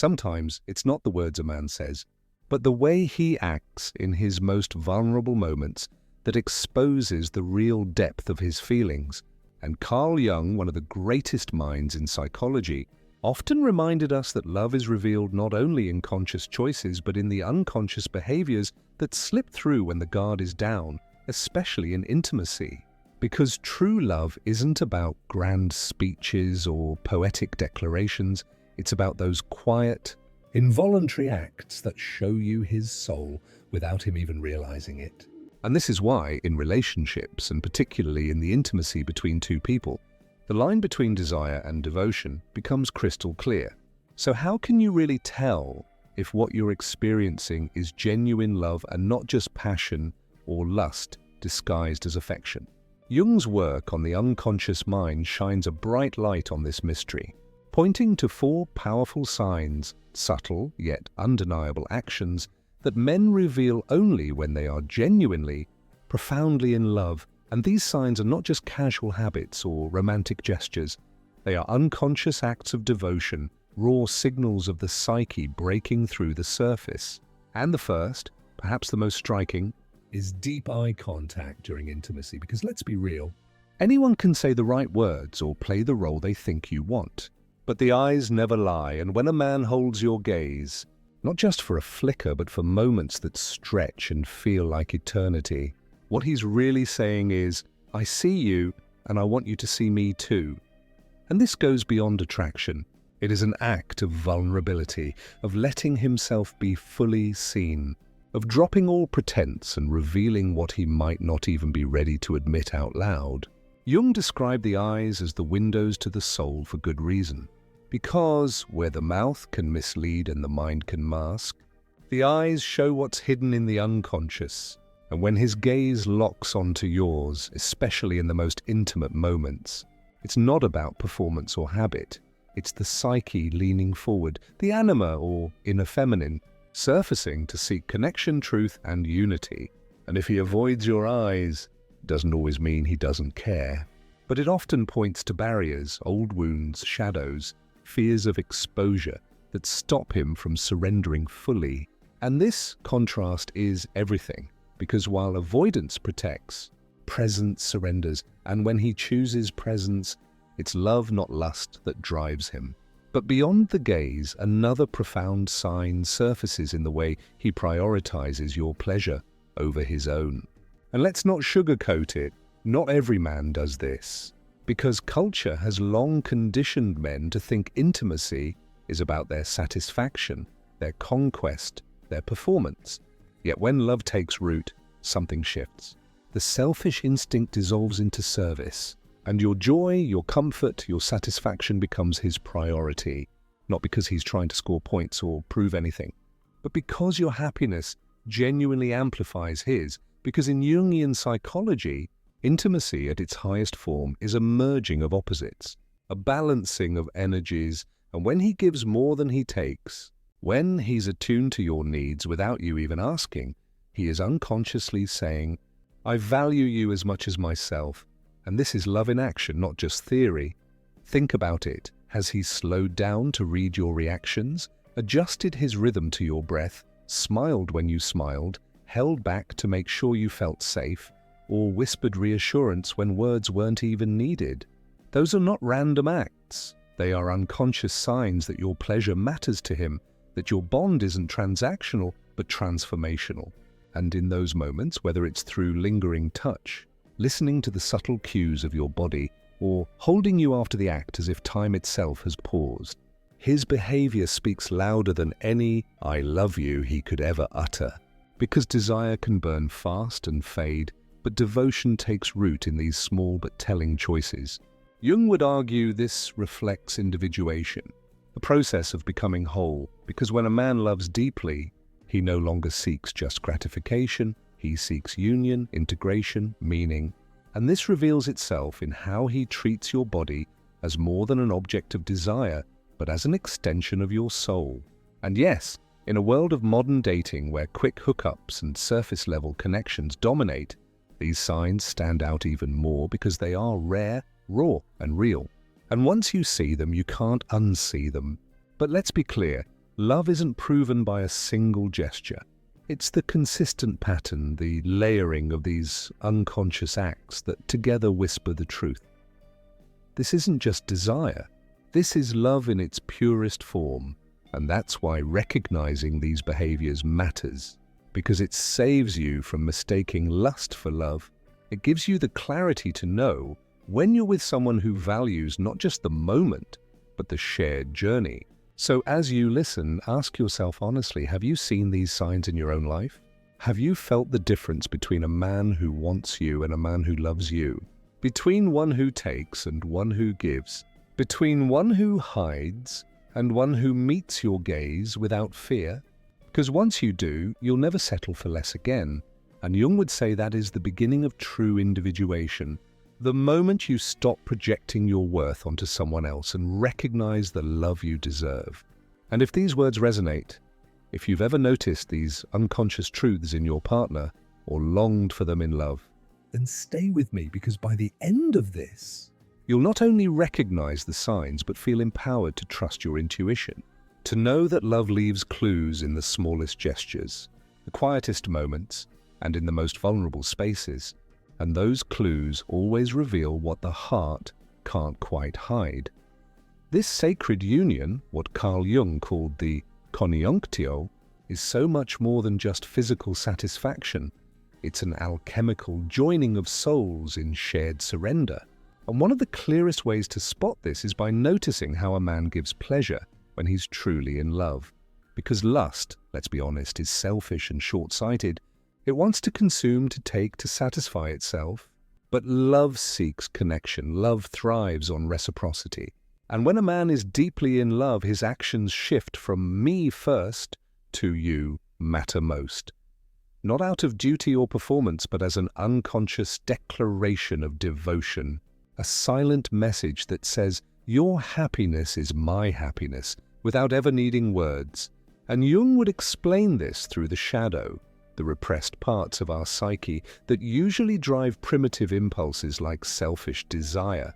Sometimes it's not the words a man says, but the way he acts in his most vulnerable moments that exposes the real depth of his feelings. And Carl Jung, one of the greatest minds in psychology, often reminded us that love is revealed not only in conscious choices but in the unconscious behaviors that slip through when the guard is down, especially in intimacy. Because true love isn't about grand speeches or poetic declarations, it's about those quiet, involuntary acts that show you his soul without him even realizing it. And this is why, in relationships, and particularly in the intimacy between two people, the line between desire and devotion becomes crystal clear. So how can you really tell if what you're experiencing is genuine love and not just passion or lust disguised as affection? Jung's work on the unconscious mind shines a bright light on this mystery, pointing to 4 powerful signs, subtle yet undeniable actions, that men reveal only when they are genuinely, profoundly in love. And these signs are not just casual habits or romantic gestures. They are unconscious acts of devotion, raw signals of the psyche breaking through the surface. And the first, perhaps the most striking, is deep eye contact during intimacy. Because let's be real, anyone can say the right words or play the role they think you want. But the eyes never lie, and when a man holds your gaze, not just for a flicker but for moments that stretch and feel like eternity, what he's really saying is, I see you and I want you to see me too. And this goes beyond attraction. It is an act of vulnerability, of letting himself be fully seen, of dropping all pretense and revealing what he might not even be ready to admit out loud. Jung described the eyes as the windows to the soul for good reason. Because where the mouth can mislead and the mind can mask, the eyes show what's hidden in the unconscious. And when his gaze locks onto yours, especially in the most intimate moments, it's not about performance or habit. It's the psyche leaning forward, the anima or inner feminine, surfacing to seek connection, truth, and unity. And if he avoids your eyes, it doesn't always mean he doesn't care. But it often points to barriers, old wounds, shadows, fears of exposure that stop him from surrendering fully. And this contrast is everything. Because while avoidance protects, presence surrenders, and when he chooses presence, it's love, not lust, that drives him. But beyond the gaze, another profound sign surfaces in the way he prioritizes your pleasure over his own. And let's not sugarcoat it, not every man does this. Because culture has long conditioned men to think intimacy is about their satisfaction, their conquest, their performance. Yet when love takes root, something shifts. The selfish instinct dissolves into service, and your joy, your comfort, your satisfaction becomes his priority, not because he's trying to score points or prove anything, but because your happiness genuinely amplifies his. Because in Jungian psychology, intimacy at its highest form is a merging of opposites, a balancing of energies, and when he gives more than he takes, when he's attuned to your needs without you even asking, he is unconsciously saying, I value you as much as myself. And this is love in action, not just theory. Think about it. Has he slowed down to read your reactions, adjusted his rhythm to your breath, smiled when you smiled, held back to make sure you felt safe, or whispered reassurance when words weren't even needed? Those are not random acts. They are unconscious signs that your pleasure matters to him, that your bond isn't transactional but transformational. And in those moments, whether it's through lingering touch, listening to the subtle cues of your body, or holding you after the act as if time itself has paused, his behavior speaks louder than any "I love you" he could ever utter. Because desire can burn fast and fade, but devotion takes root in these small but telling choices. Jung would argue this reflects individuation, a process of becoming whole, because when a man loves deeply, he no longer seeks just gratification, he seeks union, integration, meaning. And this reveals itself in how he treats your body as more than an object of desire, but as an extension of your soul. And yes, in a world of modern dating where quick hookups and surface-level connections dominate, these signs stand out even more because they are rare, raw, and real. And once you see them, you can't unsee them. But let's be clear, Love isn't proven by a single gesture. It's the consistent pattern, the layering of these unconscious acts that together whisper the truth. This isn't just desire. This is love in its purest form, and that's why recognizing these behaviors matters, because it saves you from mistaking lust for love. It gives you the clarity to know when you're with someone who values not just the moment, but the shared journey. So as you listen, ask yourself honestly, have you seen these signs in your own life? Have you felt the difference between a man who wants you and a man who loves you? Between one who takes and one who gives? Between one who hides and one who meets your gaze without fear? Because once you do, you'll never settle for less again. And Jung would say that is the beginning of true individuation. The moment you stop projecting your worth onto someone else and recognize the love you deserve. And if these words resonate, if you've ever noticed these unconscious truths in your partner or longed for them in love, then stay with me, because by the end of this, you'll not only recognize the signs but feel empowered to trust your intuition, to know that love leaves clues in the smallest gestures, the quietest moments, and in the most vulnerable spaces. And those clues always reveal what the heart can't quite hide. This sacred union, what Carl Jung called the conjunctio, is so much more than just physical satisfaction. It's an alchemical joining of souls in shared surrender. And one of the clearest ways to spot this is by noticing how a man gives pleasure when he's truly in love. Because lust, let's be honest, is selfish and short-sighted. It wants to consume, to take, to satisfy itself. But love seeks connection. Love thrives on reciprocity. And when a man is deeply in love, his actions shift from me first to you matter most. Not out of duty or performance, but as an unconscious declaration of devotion. A silent message that says, your happiness is my happiness, without ever needing words. And Jung would explain this through the shadow, the repressed parts of our psyche that usually drive primitive impulses like selfish desire.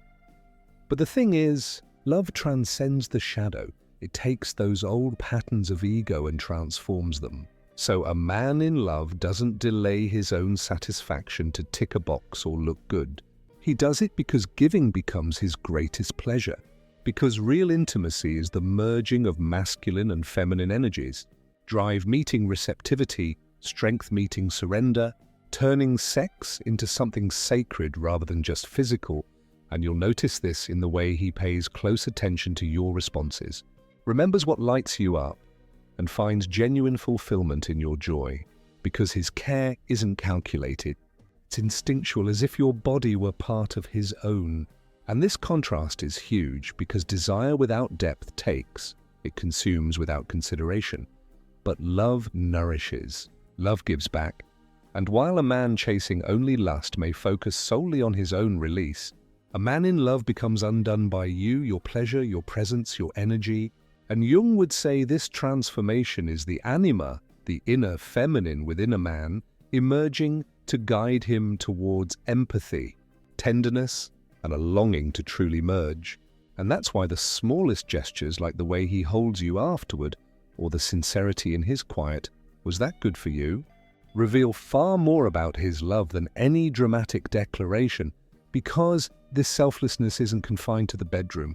But the thing is, love transcends the shadow. It takes those old patterns of ego and transforms them. So a man in love doesn't delay his own satisfaction to tick a box or look good. He does it because giving becomes his greatest pleasure. Because real intimacy is the merging of masculine and feminine energies. Drive meeting receptivity, strength meeting surrender, turning sex into something sacred rather than just physical, and you'll notice this in the way he pays close attention to your responses, remembers what lights you up, and finds genuine fulfillment in your joy, because his care isn't calculated. It's instinctual, as if your body were part of his own. And this contrast is huge, because desire without depth takes, it consumes without consideration. But love nourishes. Love gives back, and while a man chasing only lust may focus solely on his own release, a man in love becomes undone by you, your pleasure, your presence, your energy. And Jung would say this transformation is the anima, the inner feminine within a man, emerging to guide him towards empathy, tenderness, and a longing to truly merge. And that's why the smallest gestures, like the way he holds you afterward, or the sincerity in his quiet, "Was that good for you?" reveal far more about his love than any dramatic declaration, because this selflessness isn't confined to the bedroom.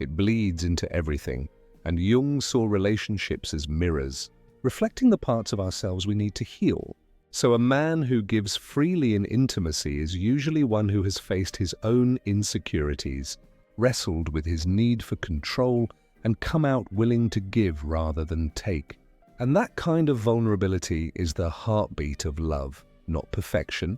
It bleeds into everything, and Jung saw relationships as mirrors, reflecting the parts of ourselves we need to heal. So a man who gives freely in intimacy is usually one who has faced his own insecurities, wrestled with his need for control, and come out willing to give rather than take. And that kind of vulnerability is the heartbeat of love, not perfection,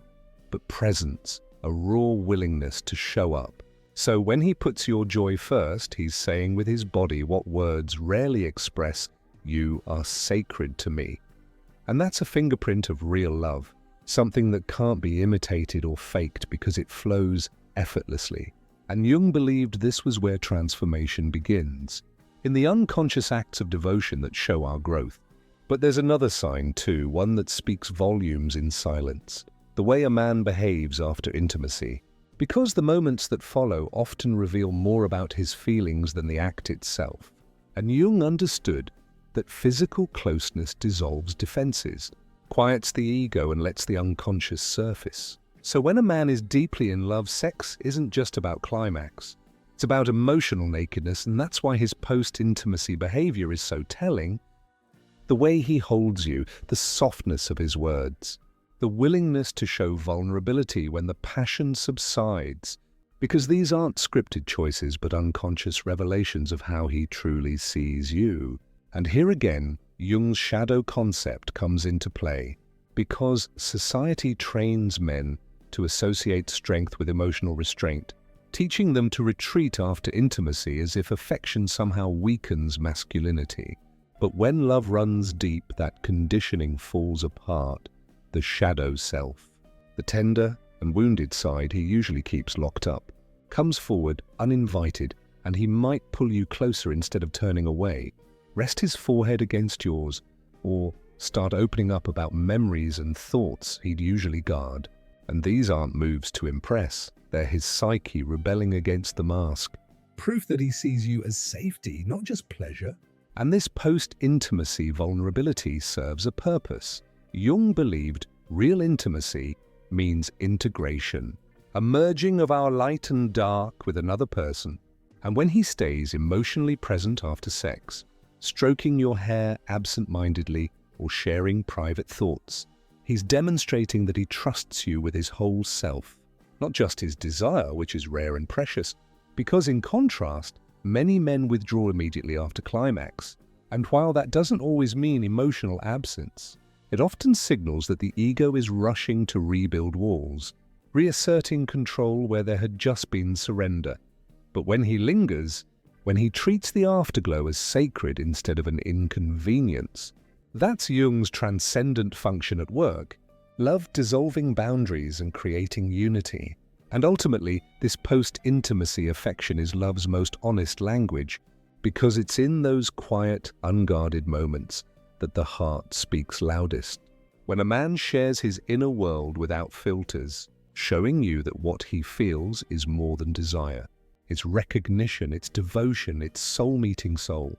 but presence, a raw willingness to show up. So when he puts your joy first, he's saying with his body what words rarely express, "You are sacred to me." And that's a fingerprint of real love, something that can't be imitated or faked because it flows effortlessly. And Jung believed this was where transformation begins, in the unconscious acts of devotion that show our growth. But there's another sign too, one that speaks volumes in silence, the way a man behaves after intimacy. Because the moments that follow often reveal more about his feelings than the act itself. And Jung understood that physical closeness dissolves defenses, quiets the ego and lets the unconscious surface. So when a man is deeply in love, sex isn't just about climax. It's about emotional nakedness, and that's why his post-intimacy behavior is so telling. The way he holds you, the softness of his words, the willingness to show vulnerability when the passion subsides, because these aren't scripted choices but unconscious revelations of how he truly sees you. And here again, Jung's shadow concept comes into play, because society trains men to associate strength with emotional restraint, teaching them to retreat after intimacy as if affection somehow weakens masculinity. But when love runs deep, that conditioning falls apart. The shadow self, the tender and wounded side he usually keeps locked up, comes forward uninvited, and he might pull you closer instead of turning away, rest his forehead against yours, or start opening up about memories and thoughts he'd usually guard. And these aren't moves to impress, they're his psyche rebelling against the mask. Proof that he sees you as safety, not just pleasure. And this post-intimacy vulnerability serves a purpose. Jung believed real intimacy means integration, a merging of our light and dark with another person. And when he stays emotionally present after sex, stroking your hair absent-mindedly or sharing private thoughts, he's demonstrating that he trusts you with his whole self, not just his desire, which is rare and precious, because in contrast, many men withdraw immediately after climax. And while that doesn't always mean emotional absence, it often signals that the ego is rushing to rebuild walls, reasserting control where there had just been surrender. But when he lingers, when he treats the afterglow as sacred instead of an inconvenience, that's Jung's transcendent function at work, love dissolving boundaries and creating unity. And ultimately, this post-intimacy affection is love's most honest language, because it's in those quiet, unguarded moments that the heart speaks loudest. When a man shares his inner world without filters, showing you that what he feels is more than desire. It's recognition, it's devotion, it's soul-meeting soul.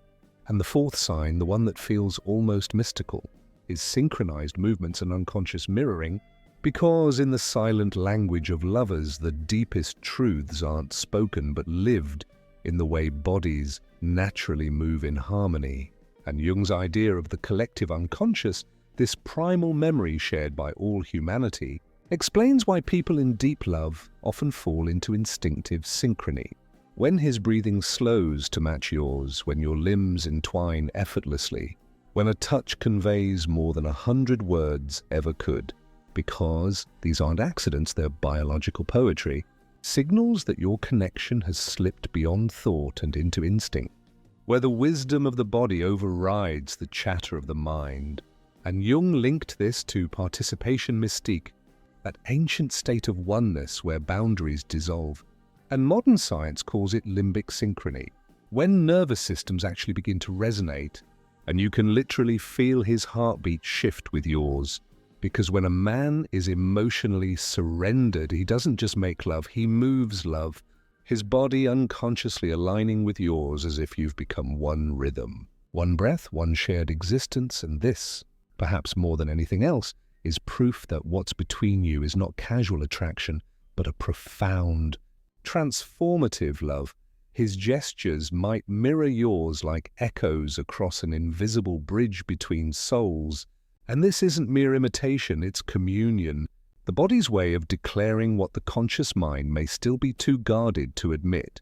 And the fourth sign, the one that feels almost mystical, is synchronized movements and unconscious mirroring, because in the silent language of lovers, the deepest truths aren't spoken but lived in the way bodies naturally move in harmony. And Jung's idea of the collective unconscious, this primal memory shared by all humanity, explains why people in deep love often fall into instinctive synchrony. When his breathing slows to match yours, when your limbs entwine effortlessly, when a touch conveys more than 100 words ever could, because these aren't accidents, they're biological poetry, signals that your connection has slipped beyond thought and into instinct, where the wisdom of the body overrides the chatter of the mind. And Jung linked this to participation mystique, that ancient state of oneness where boundaries dissolve. And modern science calls it limbic synchrony, when nervous systems actually begin to resonate, and you can literally feel his heartbeat shift with yours. Because when a man is emotionally surrendered, he doesn't just make love, he moves love, his body unconsciously aligning with yours as if you've become one rhythm, one breath, one shared existence. And this, perhaps more than anything else, is proof that what's between you is not casual attraction, but a profound, transformative love. His gestures might mirror yours like echoes across an invisible bridge between souls. And this isn't mere imitation, it's communion, the body's way of declaring what the conscious mind may still be too guarded to admit.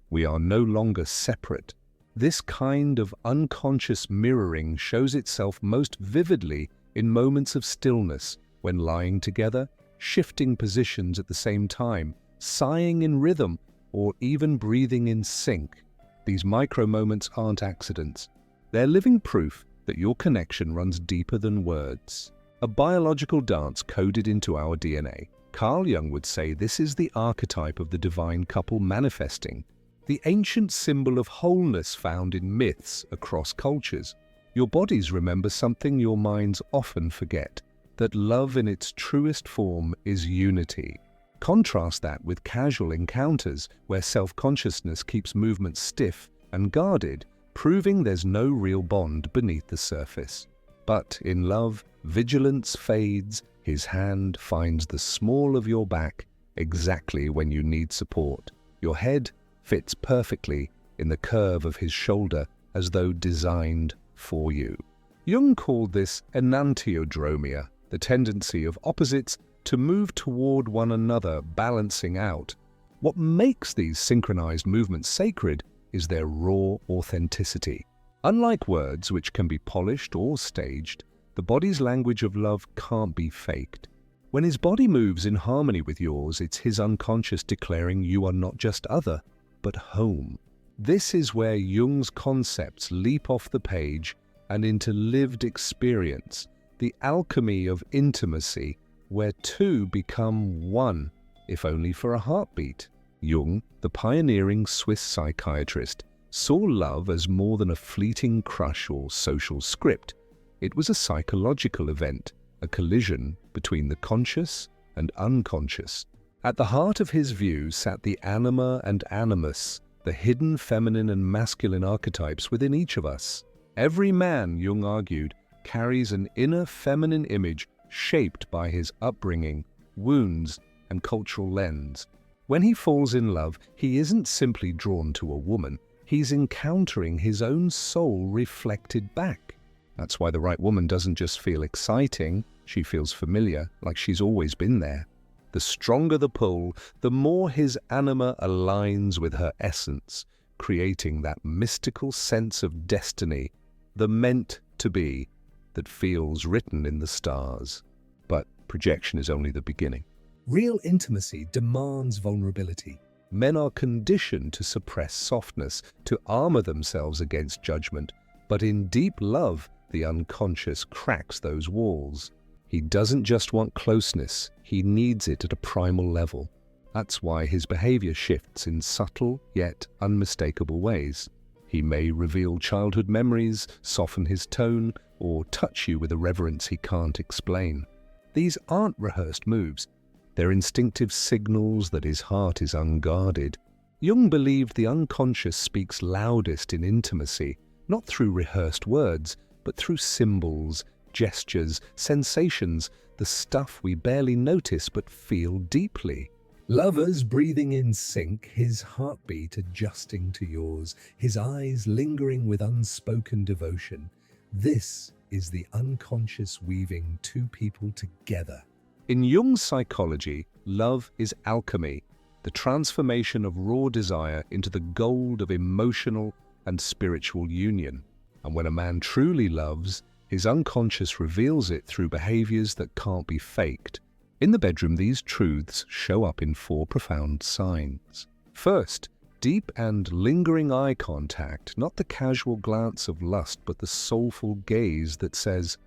We are no longer separate. This kind of unconscious mirroring shows itself most vividly in moments of stillness, when lying together, shifting positions at the same time, sighing in rhythm, or even breathing in sync. These micro-moments aren't accidents. They're living proof that your connection runs deeper than words. A biological dance coded into our DNA. Carl Jung would say this is the archetype of the divine couple manifesting, the ancient symbol of wholeness found in myths across cultures. Your bodies remember something your minds often forget, that love in its truest form is unity. Contrast that with casual encounters where self-consciousness keeps movement stiff and guarded, proving there's no real bond beneath the surface. But in love, vigilance fades, his hand finds the small of your back exactly when you need support. Your head fits perfectly in the curve of his shoulder as though designed for you. Jung called this enantiodromia, the tendency of opposites to move toward one another, balancing out. What makes these synchronized movements sacred is their raw authenticity. Unlike words, which can be polished or staged, the body's language of love can't be faked. When his body moves in harmony with yours, it's his unconscious declaring you are not just other, but home. This is where Jung's concepts leap off the page and into lived experience, the alchemy of intimacy, where two become one, if only for a heartbeat. Jung, the pioneering Swiss psychiatrist, saw love as more than a fleeting crush or social script. It was a psychological event, a collision between the conscious and unconscious. At the heart of his view sat the anima and animus, the hidden feminine and masculine archetypes within each of us. Every man, Jung argued, carries an inner feminine image shaped by his upbringing, wounds, and cultural lens. When he falls in love, he isn't simply drawn to a woman, he's encountering his own soul reflected back. That's why the right woman doesn't just feel exciting, she feels familiar, like she's always been there. The stronger the pull, the more his anima aligns with her essence, creating that mystical sense of destiny, the meant to be, that feels written in the stars. But projection is only the beginning. Real intimacy demands vulnerability. Men are conditioned to suppress softness, to armor themselves against judgment. But in deep love, the unconscious cracks those walls. He doesn't just want closeness, he needs it at a primal level. That's why his behavior shifts in subtle yet unmistakable ways. He may reveal childhood memories, soften his tone, or touch you with a reverence he can't explain. These aren't rehearsed moves. They're instinctive signals that his heart is unguarded. Jung believed the unconscious speaks loudest in intimacy, not through rehearsed words, but through symbols, gestures, sensations, the stuff we barely notice but feel deeply. Lovers breathing in sync, his heartbeat adjusting to yours, his eyes lingering with unspoken devotion. This is the unconscious weaving two people together. In Jung's psychology, love is alchemy, the transformation of raw desire into the gold of emotional and spiritual union. And when a man truly loves, his unconscious reveals it through behaviors that can't be faked. In the bedroom, these truths show up in 4 profound signs. First, deep and lingering eye contact, not the casual glance of lust, but the soulful gaze that says,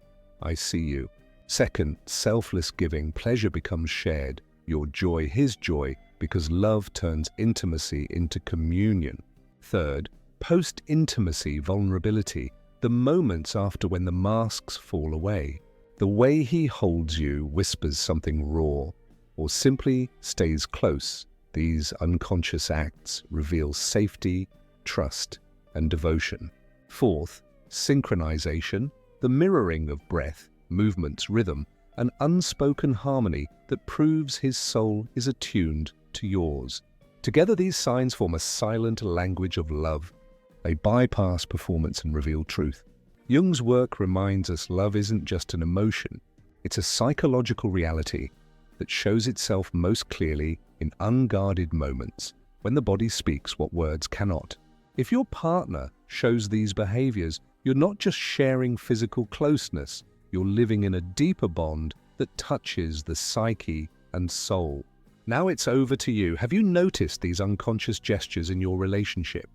"I see you." Second, selfless giving, pleasure becomes shared, your joy his joy, because love turns intimacy into communion. Third, post-intimacy vulnerability, the moments after when the masks fall away. The way he holds you, whispers something raw, or simply stays close. These unconscious acts reveal safety, trust, and devotion. Fourth, synchronization, the mirroring of breath, movements, rhythm, an unspoken harmony that proves his soul is attuned to yours. Together, these signs form a silent language of love. They bypass performance and reveal truth. Jung's work reminds us love isn't just an emotion, it's a psychological reality that shows itself most clearly in unguarded moments, when the body speaks what words cannot. If your partner shows these behaviors, you're not just sharing physical closeness, you're living in a deeper bond that touches the psyche and soul. Now it's over to you. Have you noticed these unconscious gestures in your relationship?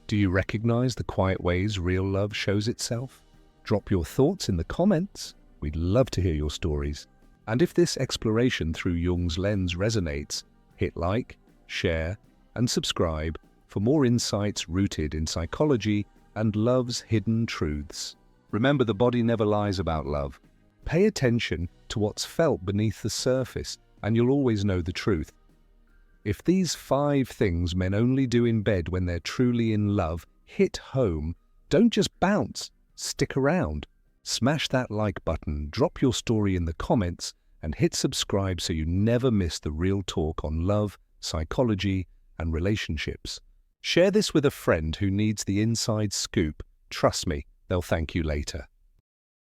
Do you recognize the quiet ways real love shows itself? Drop your thoughts in the comments. We'd love to hear your stories. And if this exploration through Jung's lens resonates, hit like, share, and subscribe for more insights rooted in psychology and love's hidden truths. Remember, the body never lies about love. Pay attention to what's felt beneath the surface, and you'll always know the truth. If these 5 things men only do in bed when they're truly in love hit home, Don't just bounce, stick around. Smash that like button, drop your story in the comments, and hit subscribe so you never miss the real talk on love, psychology, and relationships. Share this with a friend who needs the inside scoop. Trust me, they'll thank you later.